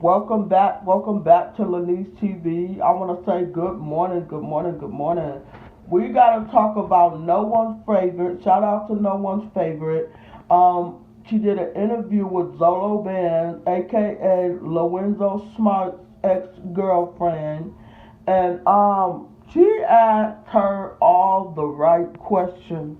Welcome back to Lanise TV. I want to say good morning, good morning, good morning. We got to talk about no one's favorite. Shout out to no one's favorite. She did an interview with Zolo Band, aka Lorenzo Smart's ex-girlfriend, and she asked her all the right questions.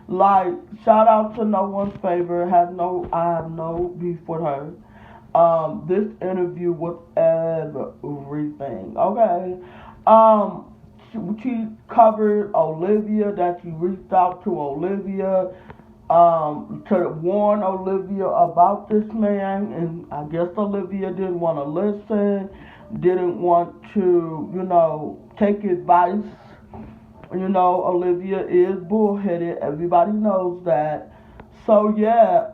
Like, shout out to no one's favorite. I have no beef with her. This interview was everything. Okay. She covered Olivia, that she reached out to Olivia to warn Olivia about this man, and I guess Olivia didn't want to listen, didn't want to, take advice. Olivia is bullheaded. Everybody knows that. So yeah,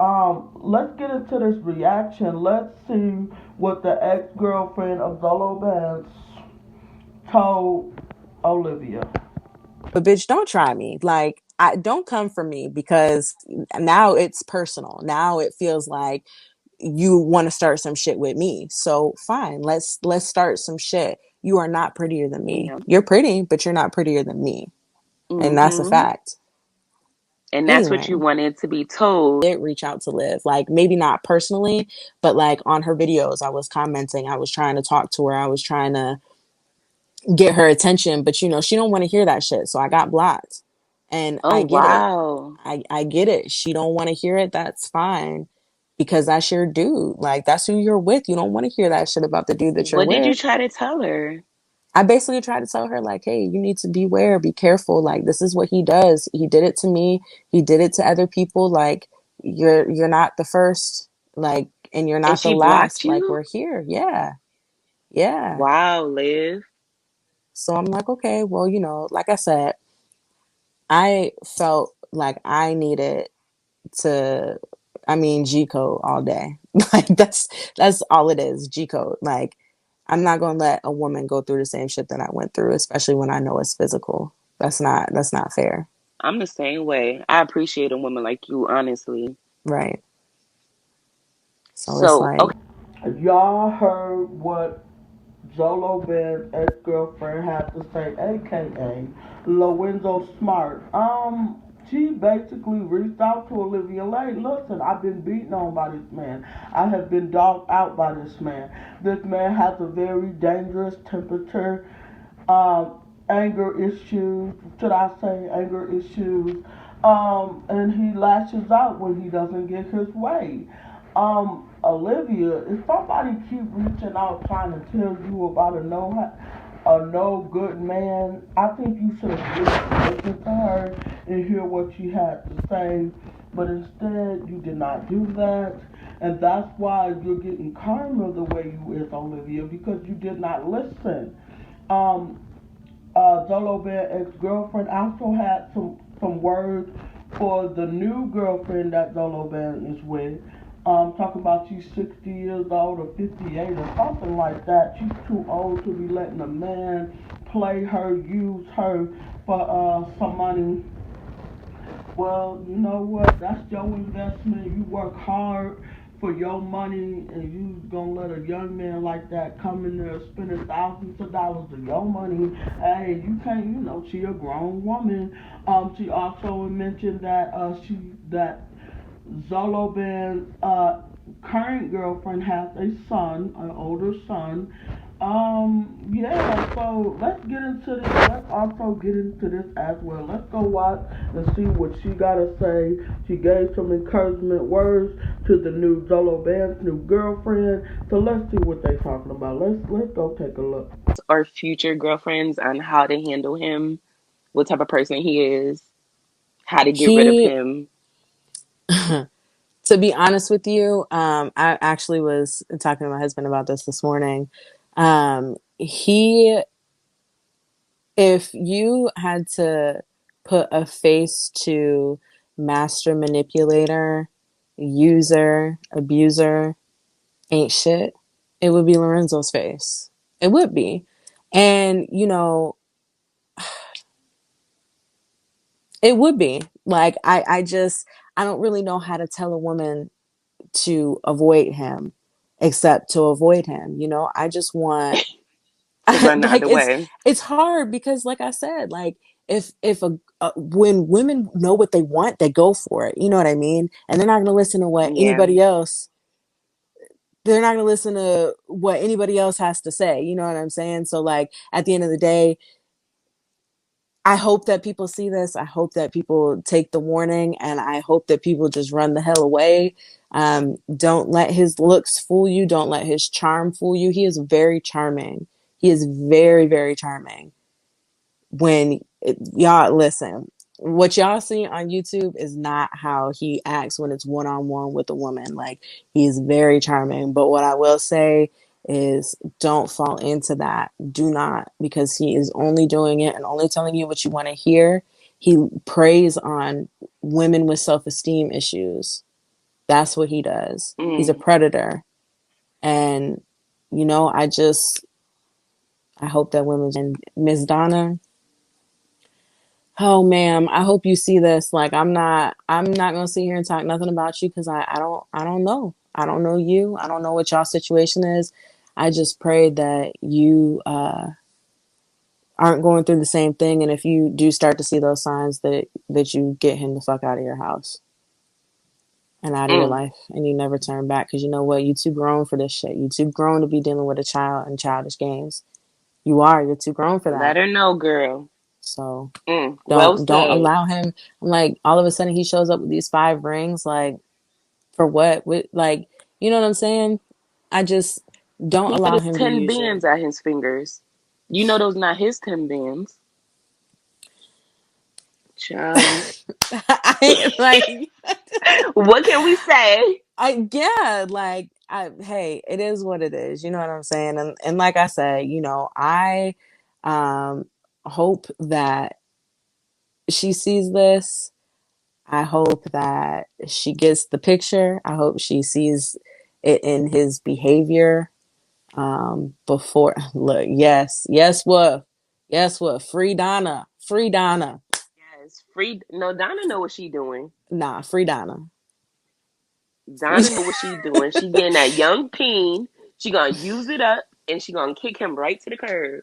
let's get into this reaction. Let's see what the ex-girlfriend of Zolo Banks told Olivia. But bitch, don't try me. Like, I don't come for me because now it's personal. Now it feels like you want to start some shit with me. So fine, let's start some shit. You are not prettier than me. Yeah. You're pretty, but you're not prettier than me. And that's a Mm-hmm. fact. And that's what you Anyway, wanted to be told. did reach out to Liv. Like maybe not personally, but like on her videos, I was commenting, I was trying to talk to her, I was trying to get her attention, but she don't want to hear that shit. So I got blocked. And Oh, I get it. wow. I get it. She don't want to hear it. That's fine. Because that's your dude. Like that's who you're with. You don't want to hear that shit about the dude that you're What did you with. try to tell her? I basically tried to tell her, like, hey, you need to beware, be careful. Like, this is what he does. He did it to me. He did it to other people. Like, you're not the first, like, and you're And not the she blocked last. Like, you? we're here. Yeah. Yeah. Wow, Liv. So I'm like, okay, well, like I said, I felt like I needed to, I mean, G code all day. Like that's all it is, G code. Like I'm not gonna let a woman go through the same shit that I went through, especially when I know it's physical. That's not fair. I'm the same way. I appreciate a woman like you, honestly. Right. So it's So, like Y'all heard what Zolo Ben's ex-girlfriend had to say, aka Lorenzo Smart. She basically reached out to Olivia Lake. Listen, I've been beaten on by this man. I have been dogged out by this man. This man has a very dangerous temperature, anger issues. Should I say anger issues? And he lashes out when he doesn't get his way. Olivia, if somebody keep reaching out trying to tell you about a no good man, I think you should have listened to her and hear what she had to say. But instead, you did not do that, and that's why you're getting karma the way you is, Olivia, because you did not listen. Um, Zolo Bear ex-girlfriend also had some words for the new girlfriend that Zolo Bear is with. Talking about she's 60 years old or 58 or something like that. She's too old to be letting a man play her, use her for some money. Well, you know what? That's your investment. You work hard for your money, and you gonna let a young man like that come in there spending thousands of dollars of your money. Hey, you can't. She a grown woman. She also mentioned that that Zolo Band's current girlfriend has a son, an older son. Yeah, so let's get into this. Let's also get into this as well. Let's go watch and see what she gotta say. She gave some encouragement words to the new Zolo Band's new girlfriend. So let's see what they talking about. Let's go take a look. or future girlfriends on how to handle him, what type of person he is, how to get rid of he him. to be honest with you, I actually was talking to my husband about this morning. He If you had to put a face to master manipulator, user, abuser, ain't shit, it would be Lorenzo's face. It would be. And, it would be. Like, I don't really know how to tell a woman to avoid him except to avoid him. You know, I just want To run the like other way. it's hard because like I said, like if when women know what they want, they go for it. You know what I mean? And they're not going to listen to what Yeah. anybody else they're not going to listen to what anybody else has to say. You know what I'm saying? So like at the end of the day, I hope that people see this. I hope that people take the warning, and I hope that people just run the hell away. Don't let his looks fool you. Don't let his charm fool you. He is very charming. He is very, very charming. Y'all listen, what y'all see on YouTube is not how he acts when it's one on one with a woman. Like, he's very charming. But what I will say is don't fall into that. Do not, because he is only doing it and only telling you what you want to hear. He preys on women with self esteem issues. That's what he does. He's a Mm. predator. And, I hope that women, and Miss Donna, oh, ma'am, I hope you see this. Like, I'm not gonna sit here and talk nothing about you because I don't know. I don't know you. I don't know what y'all situation is. I just pray that you aren't going through the same thing, and if you do start to see those signs, that you get him the fuck out of your house and out of your Mm. life, and you never turn back. Because you know what? You too grown for this shit. You too grown to be dealing with a child and childish games. You are. You're too grown for Let that. her know, girl. So Mm. Well don't said. allow him. I'm like, all of a sudden he shows up with these 5 rings. Like, for what? Like, you know what I'm saying? I just don't He said allow it's him to 10 use you. bands at his fingers. You know those not his 10 bands. Child. I like What can we say? I yeah, like I hey, it is what it is. You know what I'm saying? And like I said, I um hope that she sees this. I hope that she gets the picture. I hope she sees it in his behavior. Before look, yes, what, free Donna, free Donna, Yes. Free. No, Donna know what she doing. nah, free Donna. Donna know what she doing. She getting that young peen. She gonna use it up and she gonna kick him right to the curb.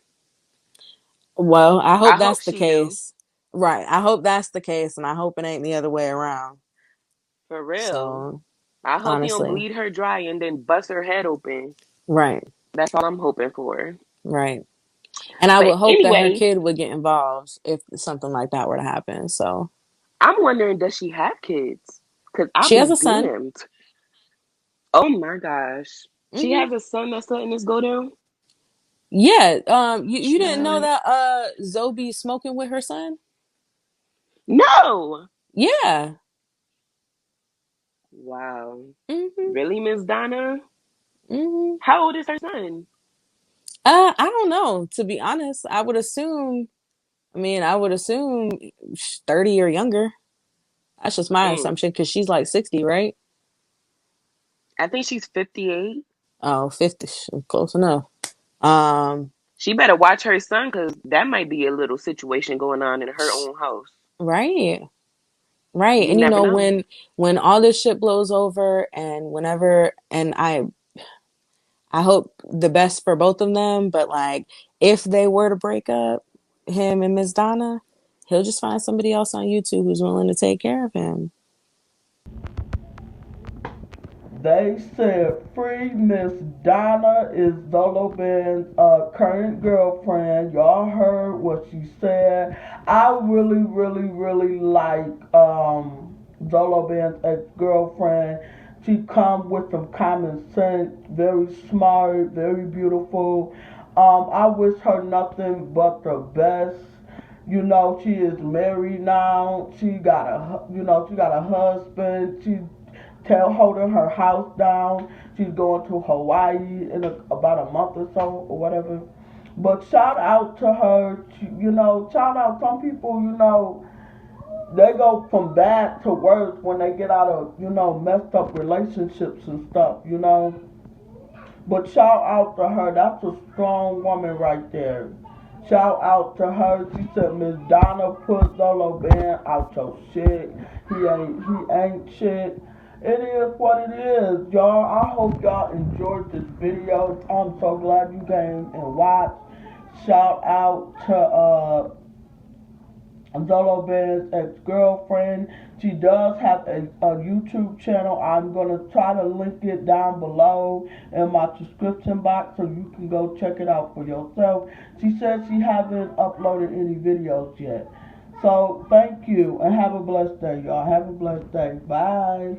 Well, I I hope hope that's the she do. case. Right, I hope that's the case, and I hope it ain't the other way around. For real. So I hope he don't honestly, bleed her dry and then bust her head open. right, That's all I'm hoping for. right. And I But would hope that her anyway, kid would get involved if something like that were to happen. So I'm wondering, does she have kids? Because I'll she be has a son. damned. Oh my gosh. She Hmm. has a son that's letting this go down? Yeah. You didn't know Child. that Zoe smoking with her son? No. Yeah. Wow. Hmm. Really, Miss Donna? Hmm. How old is her son? I don't know. To be honest, I would assume. I mean, I would assume 30 or younger. That's just my Mm. assumption because she's like 60, right? I think she's 58. Oh, 50, close enough. Um, She better watch her son because that might be a little situation going on in her own house. right, right. You And never know. when all this shit blows over, and whenever, and I hope the best for both of them, but like if they were to break up, him and Miss Donna, he'll just find somebody else on YouTube who's willing to take care of him. They said free Miss Donna is Zolo Ben's current girlfriend. Y'all heard what she said. I really, really, really like Zolo Ben's ex-girlfriend. She come with some common sense, very smart, very beautiful. I wish her nothing but the best. She is married now. She got a husband. She's holding her house down. She's going to Hawaii in about a month or so or whatever. But shout out to her. Shout out. Some people, they go from bad to worse when they get out of, messed up relationships and stuff. But shout out to her. That's a strong woman right there. Shout out to her. She said, Miss Donna put Zolo Band out your shit. He ain't shit. It is what it is, y'all. I hope y'all enjoyed this video. I'm so glad you came and watched. Shout out to Zolo Ben's ex-girlfriend. She does have a YouTube channel. I'm going to try to link it down below in my description box so you can go check it out for yourself. She said she hasn't uploaded any videos yet. So thank you and have a blessed day, y'all. Have a blessed day. Bye.